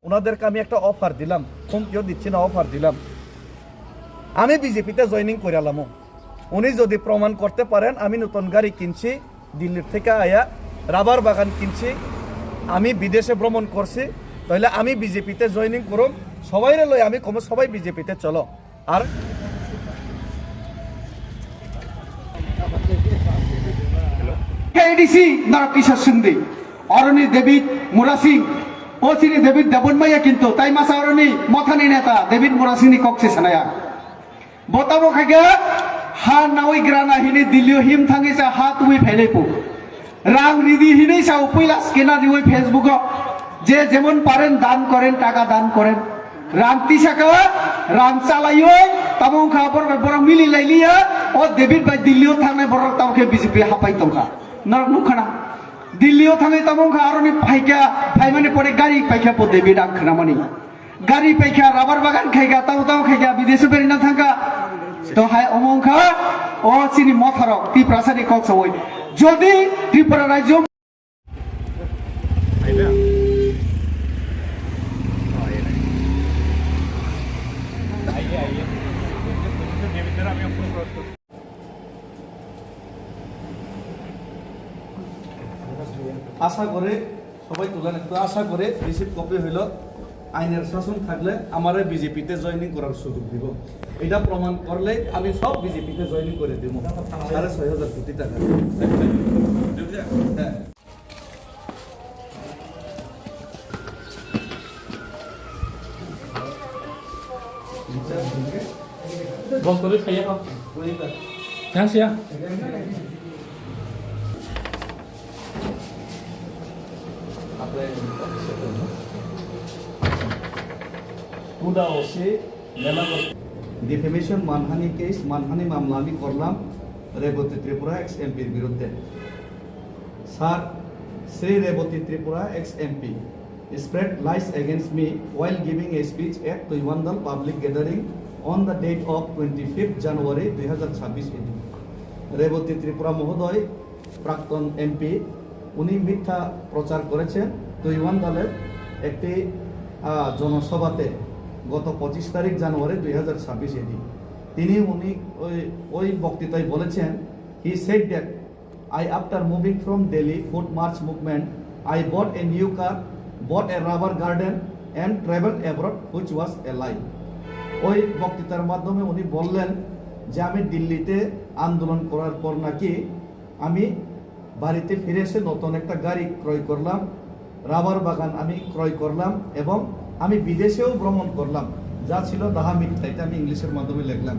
ওনাদেরকে আমি একটা অফার দিলাম, হুমকিও দিচ্ছি না, অফার দিলাম, আমি বিজেপিতে জয়েনিং করে আলাম। উনি যদি প্রমাণ করতে পারেন আমি নতুন গাড়ি কিনছি, দিল্লির থেকে আয়া রাবার বাগান কিনছি, আমি বিদেশে ভ্রমণ করছি, তাহলে আমি বিজেপিতে জয়েনিং করুম, সবাই লই আমি কম, সবাই বিজেপিতে চলো। আর KDC Narakisha Sindhi, Orani David Murasing, Osini David Dabunmaya Kinto, Taimasa Orani, Motani Neta, David Murasini Coxanaya. Botamo Kaga, Ha Nawi Grana Hini Dilio Him Tangisa Hat with Helepu. Ram Ridi Hinisa Upilas Kena with Facebook, J. Zemon Paren Dan Koren, Taka Dan Koren, Ram Tisaka, Ram Salayo, Tamon Kapor, Boromili Lalia, or David by Dilio Tame Borotake BCP Hapaitoka. Narnukana Dilio Tame Tamonka Aroni Paika, Paimani Pore Gari Paika po David Akramani. Gari Paika, Rabar Bagan Kaga, Tau Kaga, Bidisuperina Tanka, Tohai Omonka, or Sini Motaro, T. Prasadi Coxaway. Jodi, Tripura Rajum. আশা করে সবাই তুলেন একটু, আশা করে receive copy হইল আইনের শাসন থাকলে আমার বিজেপিতে জয়েনিং করার সুযোগ দিব। এটা প্রমাণ করলে আমি সব বিজেপিতে জয়েনিং করে দিব 6,500 কোটি টাকা। হ্যাঁ Vâng, có biết thấy không? Tháng chưa? Defamation মানহানি কেস, মানহানি মামলা আমি করলাম রেবতী ত্রিপুরা এক্স এমপির বিরুদ্ধে। Sir, Shri Rebati Tripura ex MP spread lies against me while giving a speech at Tuivandal public gathering on the date of 25th January 2026 Rebati Tripura মহোদয় প্রাক্তন MP, উনি মিথ্যা প্রচার করেছেন তুইওয়ান্দালের একটি জনসভাতে গত 25 তারিখ জানুয়ারি 2026 তিনি ওই বক্তৃতায় বলেছেন, he said that I after moving from Delhi foot march movement I bought a new car, bought a rubber garden and traveled abroad, which was a lie. ওই বক্তৃতার মাধ্যমে উনি বললেন যে আমি দিল্লিতে আন্দোলন করার পর নাকি আমি বাড়িতে ফিরে এসে নতুন একটা গাড়ি ক্রয় করলাম, রাবার বাগান আমি ক্রয় করলাম এবং আমি বিদেশেও ভ্রমণ করলাম, যা ছিল দাহা মিথ্যা। এটা আমি ইংলিশের মাধ্যমে লিখলাম।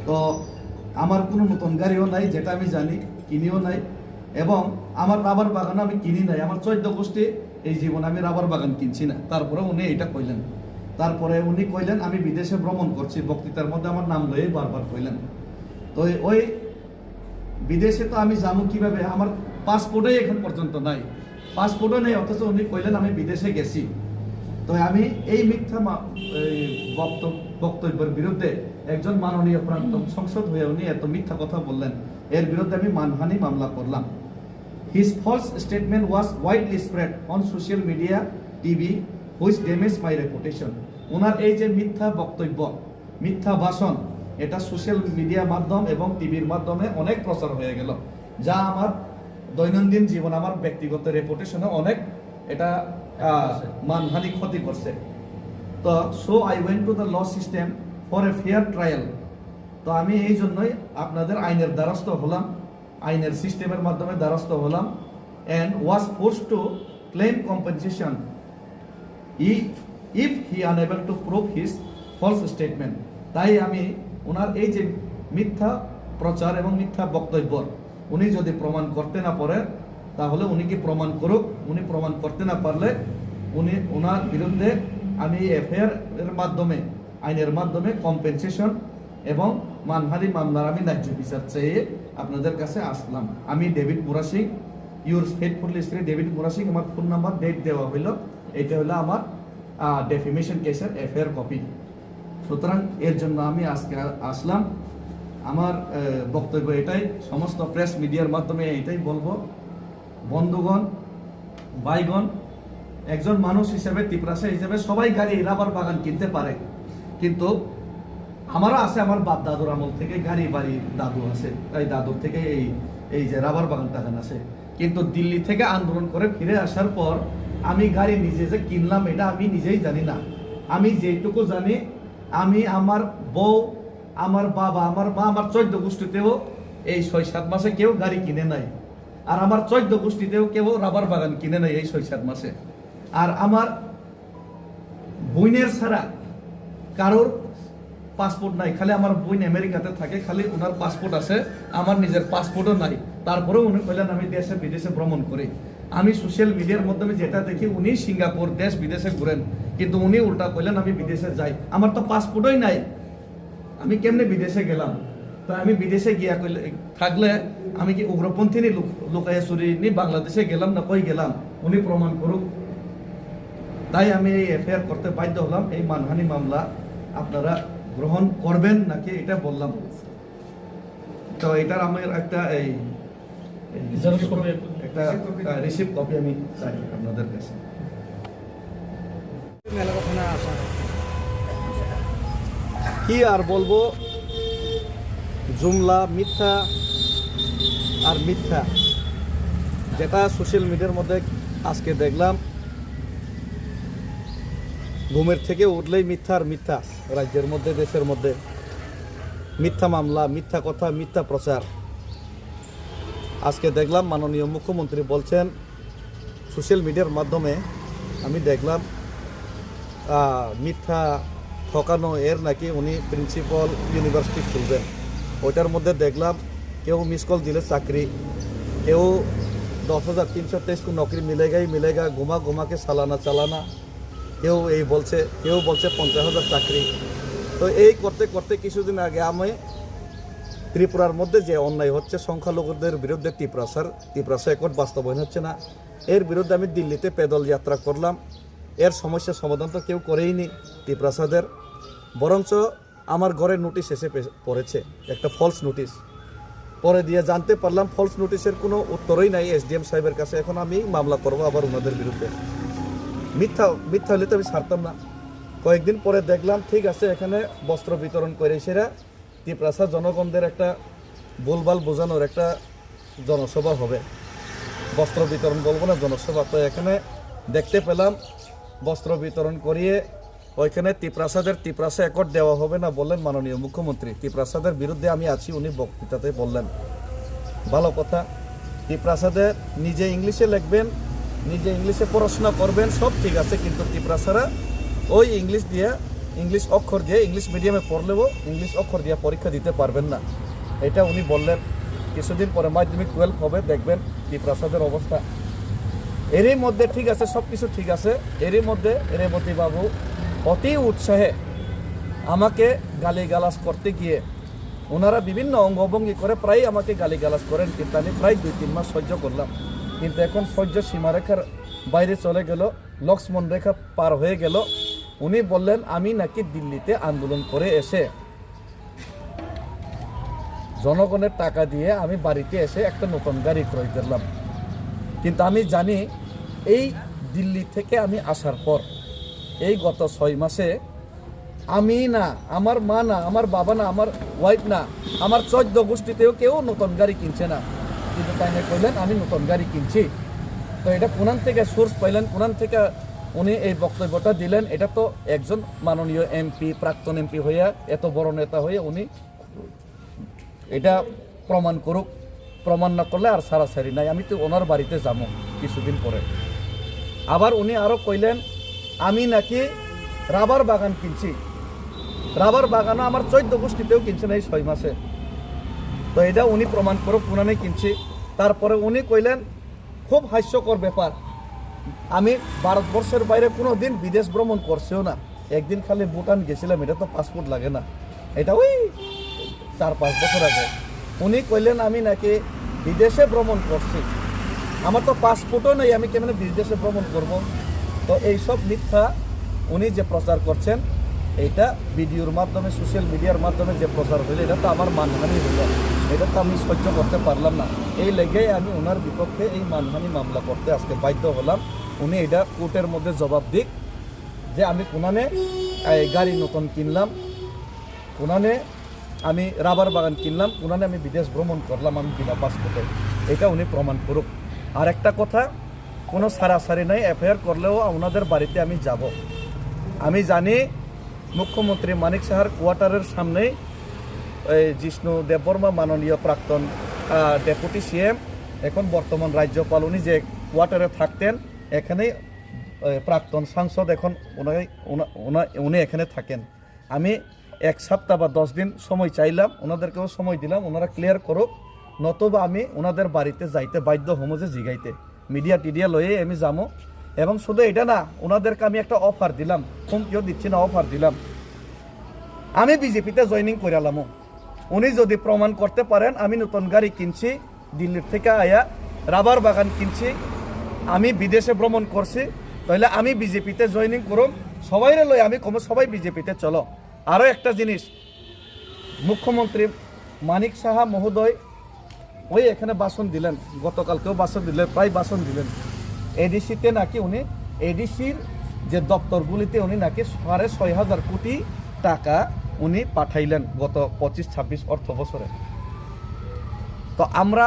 তো আমার কোনো নতুন গাড়িও নাই, যেটা আমি জানি, কিনিও নাই, এবং আমার রাবার বাগান আমি কিনি নাই। আমার 14 গোষ্ঠী এই জীবনে আমি রাবার বাগান কিনছি না। তারপরে উনি এটা কইলেন। তারপরে উনি কইলেন আমি বিদেশে ভ্রমণ করছি, বক্তৃতার মধ্যে আমার নাম লয়ে বারবার কইলেন। তো ওই বিদেশে তো আমি যাবো কিভাবে? আমার পাসপোর্টই এখন পর্যন্ত নাই, পাসপোর্টও নেই, অথচ উনি কইলেন আমি বিদেশে গেছি। তো আমি এই মিথ্যা বক্তব্যের বিরুদ্ধে একজন মাননীয় প্রাক্তন সংসদ হয়ে উনি এত মিথ্যা কথা বললেন, এর বিরুদ্ধে আমি মানহানি মামলা করলাম। His false statement was widely spread on social media, TV, which damaged my reputation. ওনার এই যে মিথ্যা বক্তব্য, মিথ্যা ভাষণ, এটা সোশ্যাল মিডিয়া মাধ্যম এবং টিভির মাধ্যমে অনেক প্রচার হয়ে গেল, যা আমার দৈনন্দিন জীবন, আমার ব্যক্তিগত রেপুটেশনে অনেক এটা মানহানি ক্ষতি করছে। তো so I went to the law system for a fair trial. তো আমি এই জন্যই আপনাদের আইনের দ্বারস্থ হলাম, আইনের সিস্টেমের মাধ্যমে দ্বারস্থ হলাম, and was forced to claim compensation if he unable to prove his false statement. তাই আমি ওনার এই যে মিথ্যা প্রচার এবং মিথ্যা বক্তব্য উনি যদি প্রমাণ করতে না পারেন, তাহলে উনি কি প্রমাণ করুক। উনি প্রমাণ করতে না পারলে ওনার বিরুদ্ধে আমি এফআইআর এর মাধ্যমে, আইনের মাধ্যমে কম্পেনসেশন এবং মানহানি মামলার আমি ন্যায্য বিচার চেয়ে আপনাদের কাছে আসলাম। আমি David Murasing, your faithfully Shri David Murasing. আমার ফোন নাম্বার, ডেট দেওয়া হইল, এটা হলো আমার ডেফিমেশন কেসের এফআইআর কপি। সুতরাং এর জন্য আমি আজকে আসলাম। আমার বক্তব্য এটাই, সমস্ত প্রেস মিডিয়ার মাধ্যমে এটাই বলবো, বন্ধুগণ, ভাইগণ একজন মানুষ হিসেবে, ত্রিপুরাসা হিসেবে সবাই গাড়ি রাবার বাগান কিনতে পারে, কিন্তু আমারও আছে, আমার বাপ দাদুর আমল থেকে গাড়ি বাড়ি দাদু আছে, তাই দাদুর থেকে এই যে রাবার বাগান টাগান আছে। কিন্তু দিল্লি থেকে আন্দোলন করে ফিরে আসার পর আমি গাড়ি নিজে যে কিনলাম এটা আমি নিজেই জানি না। আমি যেটুকু জানি, আমি, আমার বউ, আমার বাবা, আমার মা, আমার 14 গোষ্ঠীতেও এই 6-7 মাসে কেউ গাড়ি কিনে নাই। আর আমার 14 গোষ্ঠীতেও কেউ রাবার বাগান কিনে নাই এই 6-7 মাসে। আর আমার বোনের ছাড়া কারোর পাসপোর্ট নাই, খালি আমার বোন আমেরিকাতে থাকে, খালি ওনার পাসপোর্ট আছে, আমার নিজের পাসপোর্টও নাই। তারপরেও উনি কইলেন আমি দেশে বিদেশে ভ্রমণ করি। আমি সোশ্যাল মিডিয়ার মাধ্যমে যেটা দেখি, উনি সিঙ্গাপুর দেশ বিদেশে ঘুরেন, কিন্তু উনি উল্টা কইলেন আমি বিদেশে যাই। আমার তো পাসপোর্টই নাই, আমি কেমনে বিদেশে গেলাম? তো আমি বিদেশে গিয়া থাকলে আমি কি উগ্রপন্থী লুকাইয়া চুরি নি বাংলাদেশে গেলাম না কই গেলাম? উনি প্রমাণ করুক। তাই আমি এই এফআইআর করতে বাধ্য হলাম। এই মানহানি মামলা আপনারা গ্রহণ করবেন নাকি এটা বললাম। তো এটার আমার একটা একটা রিসিভ কপি আমি চাই আপনাদের কাছে। কি আর বলবো, জুমলা মিথ্যা আর মিথ্যা। যেটা সোশ্যাল মিডিয়ার মধ্যে আজকে দেখলাম, ঘুমের থেকে উঠলেই মিথ্যা আর মিথ্যা, রাজ্যের মধ্যে দেশের মধ্যে মিথ্যা মামলা, মিথ্যা কথা, মিথ্যা প্রচার। আজকে দেখলাম মাননীয় মুখ্যমন্ত্রী বলছেন সোশ্যাল মিডিয়ার মাধ্যমে, আমি দেখলাম মিথ্যা ঠকানো এর নাকি উনি প্রিন্সিপাল ইউনিভার্সিটি খুলবেন। ওইটার মধ্যে দেখলাম কেউ মিস কল দিলে চাকরি, কেউ 10,323 को नौकरी मिलेगा ही मिलेगा, घुमा घुमा के सालाना चालाना, কেউ এই বলছে, কেউ বলছে 50,000 চাকরি। তো এই করতে করতে কিছুদিন আগে আমি ত্রিপুরার মধ্যে যে অন্যায় হচ্ছে সংখ্যালঘুদের বিরুদ্ধে, ত্রিপুরাসা একট বাস্তবায়ন হচ্ছে না, এর বিরুদ্ধে আমি দিল্লিতে পেদল যাত্রা করলাম। এর সমস্যার সমাধান তো কেউ করেইনি ত্রিপুরাসাদের, বরঞ্চ আমার ঘরে নোটিশ এসে পড়েছে, একটা ফলস নোটিশ। পরে দিয়ে জানতে পারলাম ফলস নোটিশের কোনো উত্তরই নাই এসডিএম সাহেবের কাছে। এখন আমি মামলা করবো আবার ওনাদের বিরুদ্ধে। মিথ্যা হলে তো আমি ছাড়তাম না। কয়েকদিন পরে দেখলাম ঠিক আছে, এখানে বস্ত্র বিতরণ করে সেরা ত্রিপুরাসা জনগণদের একটা ভুলভাল বোঝানোর একটা জনসভা হবে। বস্ত্র বিতরণ বলবো না, জনসভা। তো এখানে দেখতে পেলাম বস্ত্র বিতরণ করিয়ে ওইখানে ত্রিপুরাসা একট দেওয়া হবে না বললেন মাননীয় মুখ্যমন্ত্রী। ত্রিপুরাসাদের বিরুদ্ধে আমি আছি উনি বক্তৃতাতে বললেন। ভালো কথা, ত্রিপুরাসাদের নিজে ইংলিশে লিখবেন, নিজে ইংলিশে পড়াশোনা করবেন, সব ঠিক আছে, কিন্তু ত্রিপুরাসারা ওই ইংলিশ অক্ষর দিয়ে, ইংলিশ মিডিয়ামে পড়লেও ইংলিশ অক্ষর দিয়ে পরীক্ষা দিতে পারবেন না, এটা উনি বললেন। কিছুদিন পরে মাধ্যমিক 12 হবে, দেখবেন ত্রিপুরাসাদের অবস্থা। এরই মধ্যে ঠিক আছে, সব কিছু ঠিক আছে, এরই মধ্যে রেবতী বাবু অতি উৎসাহে আমাকে গালিগালাজ করতে গিয়ে ওনারা বিভিন্ন অঙ্গভঙ্গি করে প্রায় আমাকে গালিগালাজ করেন, কিন্তু আমি প্রায় 2-3 মাস সহ্য করলাম। কিন্তু এখন সহ্য সীমারেখার বাইরে চলে গেল, লক্ষ্মণ রেখা পার হয়ে গেল। উনি বললেন আমি নাকি দিল্লিতে আন্দোলন করে এসে জনগণের টাকা দিয়ে আমি বাড়িতে এসে একটা নতুন গাড়ি ক্রয় করলাম। কিন্তু আমি জানি এই দিল্লি থেকে আমি আসার পর এই গত 6 মাসে আমি না, আমার মা না, আমার বাবা না, আমার ওয়াইফ না, আমার 14 গোষ্ঠীতেও কেউ নতুন গাড়ি কিনছে না। কিন্তু তাই না কইলেন আমি নতুন গাড়ি কিনছি। তো এটা কোনান থেকে সোর্স পাইলেন, কোনান থেকে উনি এই বক্তব্যটা দিলেন? এটা তো একজন মাননীয় এমপি, প্রাক্তন এমপি হইয়া, এত বড় নেতা হয়ে উনি এটা প্রমাণ করুক। প্রমাণ না করলে আর সারাসারি নাই। আমি তো ওনার বাড়িতে যাবো কিছুদিন পরে। আবার উনি আরও কইলেন আমি নাকি রাবার বাগান কিনছি। রাবার বাগানও আমার 14 গোষ্ঠীতেও কিনছে না এই 6 মাসে। তো এটা উনি প্রমাণ করুক কোনানে কিনছি। তারপরে উনি কইলেন খুব হাস্যকর ব্যাপার, আমি ভারতবর্ষের বাইরে কোনো দিন বিদেশ ভ্রমণ করছিও না, একদিন খালি ভুটান গেছিলাম, এটা তো পাসপোর্ট লাগে না, এটা ওই 4-5 বছর আগে। উনি কইলেন আমি নাকি বিদেশে ভ্রমণ করছি, আমার তো পাসপোর্টও নেই, আমি কেমন বিদেশে ভ্রমণ করব? তো এইসব মিথ্যা উনি যে প্রচার করছেন, এইটা ভিডিওর মাধ্যমে, সোশ্যাল মিডিয়ার মাধ্যমে যে প্রচার হইলে এটা তো আমার মানহানি হইল, এটা তো আমি সহ্য করতে পারলাম না। এই লেগেই আমি ওনার বিপক্ষে এই মানহানি মামলা করতে আজকে বাধ্য হলাম। উনি এটা কোর্টের মধ্যে জবাব দিক যে আমি কোনানে গাড়ি নতুন কিনলাম, কোনানে আমি রাবার বাগান কিনলাম, কোনানে আমি বিদেশ ভ্রমণ করলাম আমি বিনা পাসপোর্টে, এটা উনি প্রমাণ করুক। আর একটা কথা, কোনো সারাসারি নাই, এফআইআর করলেও ওনাদের বাড়িতে আমি যাব। আমি জানি মুখ্যমন্ত্রী মানিক সাহার কোয়ার্টারের সামনেই জিষ্ণু দেববর্মা মাননীয় প্রাক্তন ডেপুটি সিএম, এখন বর্তমান রাজ্যপাল, উনি যে কোয়ার্টারে থাকতেন এখানেই প্রাক্তন সাংসদ, এখন উনি এখানে থাকেন। আমি 1 সপ্তাহ বা 10 দিন সময় চাইলাম, ওনাদেরকেও সময় দিলাম, ওনারা ক্লিয়ার করুক, নতুবা আমি ওনাদের বাড়িতে যাইতে বাধ্য হমো যে জিগাইতে, মিডিয়া টিডিয়া লয়ে আমি যাবো। এবং শুধু এটা না, ওনাদেরকে আমি একটা অফার দিলাম, হুমকিও দিচ্ছি না, অফার দিলাম, আমি বিজেপিতে জয়েনিং করে এলাম। উনি যদি প্রমাণ করতে পারেন আমি নতুন গাড়ি কিনছি, দিল্লির থেকে আয়া রাবার বাগান কিনছি, আমি বিদেশে ভ্রমণ করছি, তাহলে আমি বিজেপিতে জয়েনিং করুন, সবাইরে লই আমি কম, সবাই বিজেপিতে চলো। আরও একটা জিনিস, মুখ্যমন্ত্রী মানিক সাহা মহোদয় ওই এখানে ভাষণ দিলেন, গতকালকেও ভাষণ দিলেন, প্রায় ভাষণ দিলেন, এডিসিতে নাকি উনি এডিসির যে দপ্তরগুলিতে উনি নাকি 6,500 কোটি টাকা উনি পাঠাইলেন গত 25-26 অর্থ বছরে। তো আমরা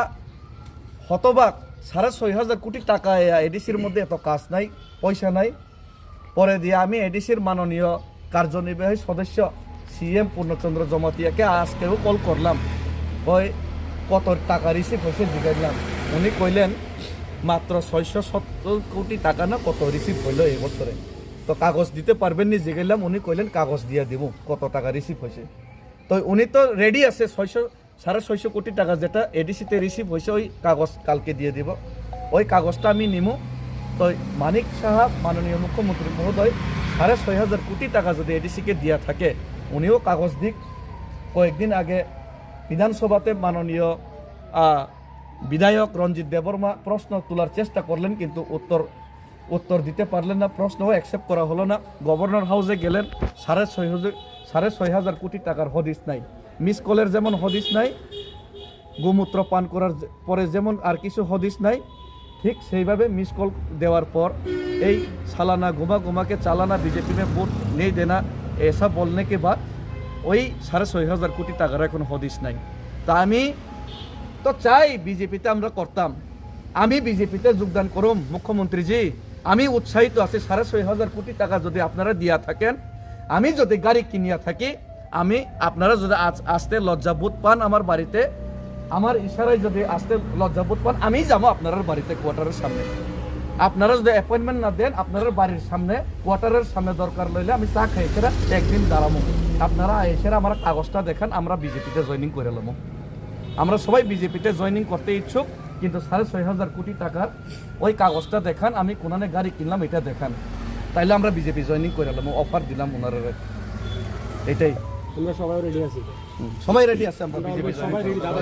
হতবাক, 6,500 কোটি টাকা এডিসির মধ্যে এত কাজ নাই, পয়সা নাই। পরে দিয়ে আমি এডিসির মাননীয় কার্যনির্বাহী সদস্য সিএম পূর্ণচন্দ্র জমাতিয়াকে আজকেও কল করলাম, ওই কত টাকা রিসিভ হয়েছে জিগাইলাম, উনি কইলেন মাত্র 670 কোটি টাকা না কত রিসিভ হইলো এই বছরে। তো কাগজ দিতে পারবেন নি জিগাইলাম, উনি কইলেন কাগজ দিয়ে দিব কত টাকা রিসিভ হয়েছে। তো উনি তো রেডি আছে, 650 কোটি টাকা যেটা এডিসিতে রিসিভ হয়েছে ওই কাগজ কালকে দিয়ে দিব, ওই কাগজটা আমি নিমু। তো মানিক সাহা মাননীয় মুখ্যমন্ত্রী মহোদয় 6,500 কোটি টাকা যদি এডিসিকে দিয়া থাকে, উনিও কাগজ দিক। কয়েকদিন আগে বিধানসভাতে মাননীয় বিধায়ক রঞ্জিত দেববর্মা প্রশ্ন তোলার চেষ্টা করলেন, কিন্তু উত্তর দিতে পারলেন না, প্রশ্নও অ্যাকসেপ্ট করা হলো না। গভর্নর হাউসে গেলেন, 6,500 কোটি টাকার হদিস নাই। মিস কলের যেমন হদিস নাই, গোমূত্র পান করার পরে যেমন আর কিছু হদিস নাই, ঠিক সেইভাবে মিস কল দেওয়ার পর এই सालाना घुमा घुमा के चालाना बीजेपी में वोट नहीं देना ऐसा बोलने के बाद वही 6,500 কোটি টাকার এখন হদিস নাই। তা আমি তো চাই বিজেপিতে আমরা করতাম, আমি বিজেপিতে যোগদান করুম মুখ্যমন্ত্রীজি, আমি উৎসাহিত আছি। 6,500 কোটি টাকা যদি আপনারা দিয়া থাকেন, আমি যদি গাড়ি কিনিয়া থাকি, আমি আপনারা যদি আসতে লজ্জাবোধ পান আমার বাড়িতে, আমার ইশারায় যদি আসতে লজ্জাবোধ পান, আমি যাবো আপনার বাড়িতে কোয়ার্টারের সামনে। আপনারা যদি অ্যাপয়েন্টমেন্ট না দেন, আপনার বাড়ির সামনে কোয়ার্টারের সামনে দরকার লইলে আমি চা খাই সেরা একদিন দাঁড়াবো, আপনারা এসে আমার কাগজটা দেখান, আমরা বিজেপিতে জয়েনিং করে নেবো। আমরা সবাই বিজেপিতে জয়েনিং করতে ইচ্ছুক, কিন্তু 6,500 কোটি টাকার ওই কাগজটা দেখান, আমি কোনানে গাড়ি কিনলাম এটা দেখান, তাইলে আমরা বিজেপি জয়েনিং করে নেবো। অফার দিলাম ওনারা, এটাই। আমরা সবাই রেডি আছি, সবাই রেডি আছে, আমরা বিজেপি সবাই রেডি, দাদা